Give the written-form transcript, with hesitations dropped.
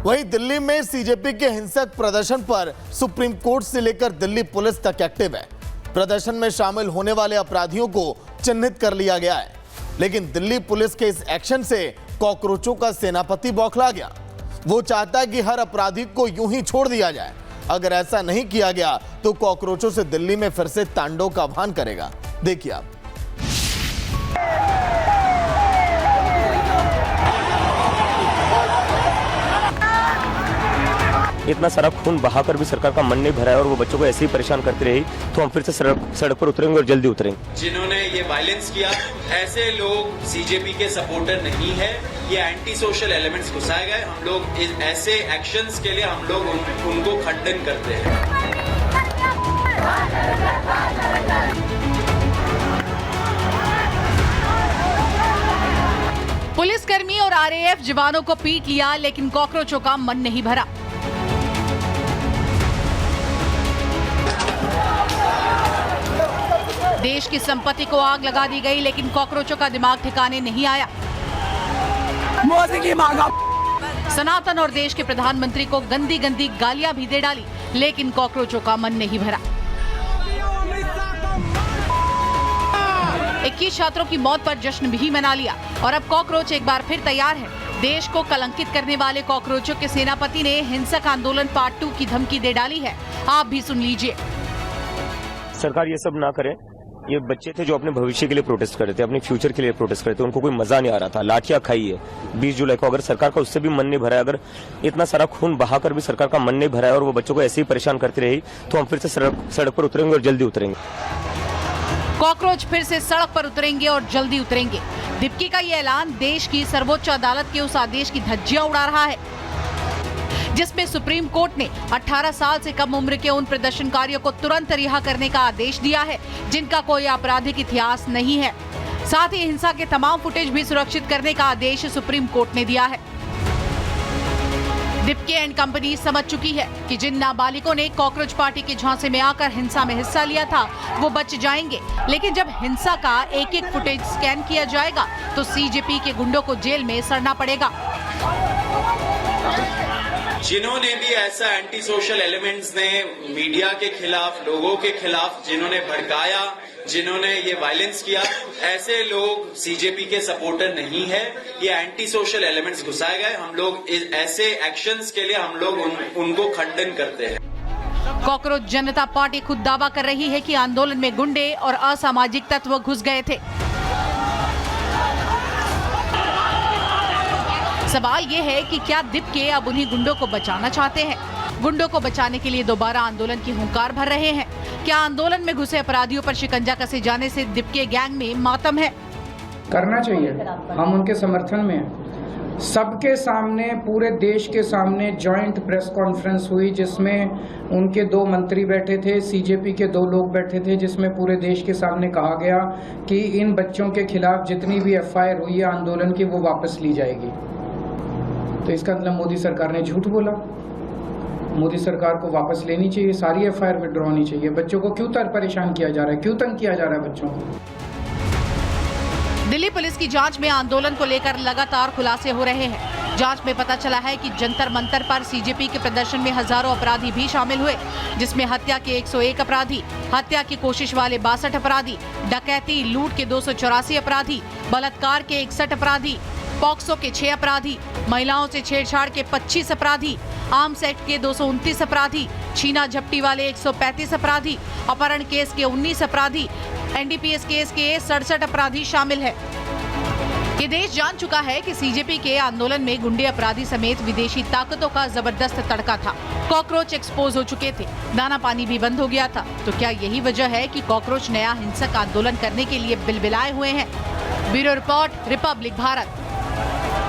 वहीं दिल्ली में सीजेपी के हिंसक प्रदर्शन पर सुप्रीम कोर्ट से लेकर दिल्ली पुलिस तक एक्टिव है। प्रदर्शन में शामिल होने वाले अपराधियों को चिन्हित कर लिया गया है, लेकिन दिल्ली पुलिस के इस एक्शन से कॉकरोचों का सेनापति बौखला गया। वो चाहता है कि हर अपराधी को यूं ही छोड़ दिया जाए। अगर ऐसा नहीं किया गया तो कॉकरोचों से दिल्ली में फिर से तांडव का आह्वान करेगा। देखिए आप। इतना सारा खून बहाकर भी सरकार का मन नहीं भरा है और वो बच्चों को ऐसे ही परेशान करती रही तो हम फिर से सड़क पर उतरेंगे और जल्दी उतरेंगे। जिन्होंने ये वायलेंस किया, ऐसे लोग सीजेपी के सपोर्टर नहीं है। ये एंटी सोशल एलिमेंट्स घुसाए गए। हम लोग ऐसे एक्शंस के लिए हम लोग उनको खंडन करते हैं। पुलिसकर्मी और आरएएफ जवानों को पीट लिया, लेकिन कॉकरोचों का मन नहीं भरा। देश की संपत्ति को आग लगा दी गई, लेकिन कॉकरोचों का दिमाग ठिकाने नहीं आया। सनातन और देश के प्रधानमंत्री को गंदी गंदी गालियां भी दे डाली, लेकिन कॉकरोचों का मन नहीं भरा। 21 छात्रों की मौत पर जश्न भी मना लिया और अब कॉकरोच एक बार फिर तैयार है। देश को कलंकित करने वाले कॉकरोचों के सेनापति ने हिंसक आंदोलन पार्ट 2 की धमकी दे डाली है। आप भी सुन लीजिए। सरकार ये सब ना करे। ये बच्चे थे जो अपने भविष्य के लिए प्रोटेस्ट कर रहे थे, अपने फ्यूचर के लिए प्रोटेस्ट कर रहे थे। उनको कोई मजा नहीं आ रहा था। लाठियां खाई है 20 जुलाई को। अगर सरकार का उससे भी मन नहीं भरा है, अगर इतना सारा खून बहाकर भी सरकार का मन नहीं भरा है और वो बच्चों को ऐसे ही परेशान करती रही तो हम फिर से सड़क पर उतरेंगे और जल्दी उतरेंगे। कॉकरोच फिर से सड़क पर उतरेंगे और जल्दी उतरेंगे। दिप्की का ये ऐलान देश की सर्वोच्च अदालत के उस आदेश की धज्जियां उड़ा रहा है, जिसमें सुप्रीम कोर्ट ने 18 साल से कम उम्र के उन प्रदर्शनकारियों को तुरंत रिहा करने का आदेश दिया है जिनका कोई आपराधिक इतिहास नहीं है। साथ ही हिंसा के तमाम फुटेज भी सुरक्षित करने का आदेश सुप्रीम कोर्ट ने दिया है। दिप्की एंड कंपनी समझ चुकी है कि जिन नाबालिगों ने कॉकरोच पार्टी के झांसे में आकर हिंसा में हिस्सा लिया था वो बच जाएंगे, लेकिन जब हिंसा का एक एक फुटेज स्कैन किया जाएगा तो सीजेपी के गुंडों को जेल में सड़ना पड़ेगा। जिन्होंने भी ऐसा एंटी सोशल एलिमेंट्स ने मीडिया के खिलाफ, लोगों के खिलाफ जिन्होंने भड़काया, जिन्होंने ये वायलेंस किया, ऐसे लोग सीजेपी के सपोर्टर नहीं है। ये एंटी सोशल एलिमेंट्स घुसाए गए। हम लोग ऐसे एक्शंस के लिए हम लोग उनको खंडन करते हैं। कॉकरोच जनता पार्टी खुद दावा कर रही है कि आंदोलन में गुंडे और असामाजिक तत्व घुस गए थे। सवाल ये है कि क्या दिप्के अब उन्हीं गुंडों को बचाना चाहते हैं? गुंडों को बचाने के लिए दोबारा आंदोलन की हुंकार भर रहे हैं? क्या आंदोलन में घुसे अपराधियों पर शिकंजा कसे जाने से दिप्के गैंग में मातम है? करना चाहिए, हम उनके समर्थन में हैं। सबके सामने, पूरे देश के सामने जॉइंट प्रेस कॉन्फ्रेंस हुई जिसमें उनके 2 मंत्री बैठे थे, सीजेपी के 2 लोग बैठे थे, जिसमें पूरे देश के सामने कहा गया कि इन बच्चों के खिलाफ जितनी भी एफआईआर हुई है आंदोलन की वो वापस ली जाएगी। तो इसका मतलब मोदी सरकार ने झूठ बोला। मोदी सरकार को वापस लेनी चाहिए, सारी एफआईआर विड्रॉ होनी चाहिए। बच्चों को क्यों परेशान किया जा रहा है, क्यों तंग किया जा रहा है बच्चों को? दिल्ली पुलिस की जांच में आंदोलन को लेकर लगातार खुलासे हो रहे हैं। जांच में पता चला है कि जंतर मंतर पर सीजेपी के प्रदर्शन में हजारों अपराधी भी शामिल हुए, जिसमें हत्या के 101 अपराधी, हत्या की कोशिश वाले 62 अपराधी, डकैती लूट के 284 अपराधी, बलात्कार के 61 अपराधी, पॉक्सो के 6 अपराधी, महिलाओं से छेड़छाड़ के 25 अपराधी, आर्म्स एक्ट के 229 अपराधी, छीना झपटी वाले 135 अपराधी, अपहरण केस के 19 अपराधी, एनडीपीएस केस के 67 अपराधी शामिल है। ये देश जान चुका है कि सीजेपी के आंदोलन में गुंडे अपराधी समेत विदेशी ताकतों का जबरदस्त तड़का था। कॉकरोच एक्सपोज हो चुके थे, दाना पानी भी बंद हो गया था। तो क्या यही वजह है कि कॉकरोच नया हिंसक आंदोलन करने के लिए बिलबिलाए हुए हैं? Bureau report, Republic Bharat.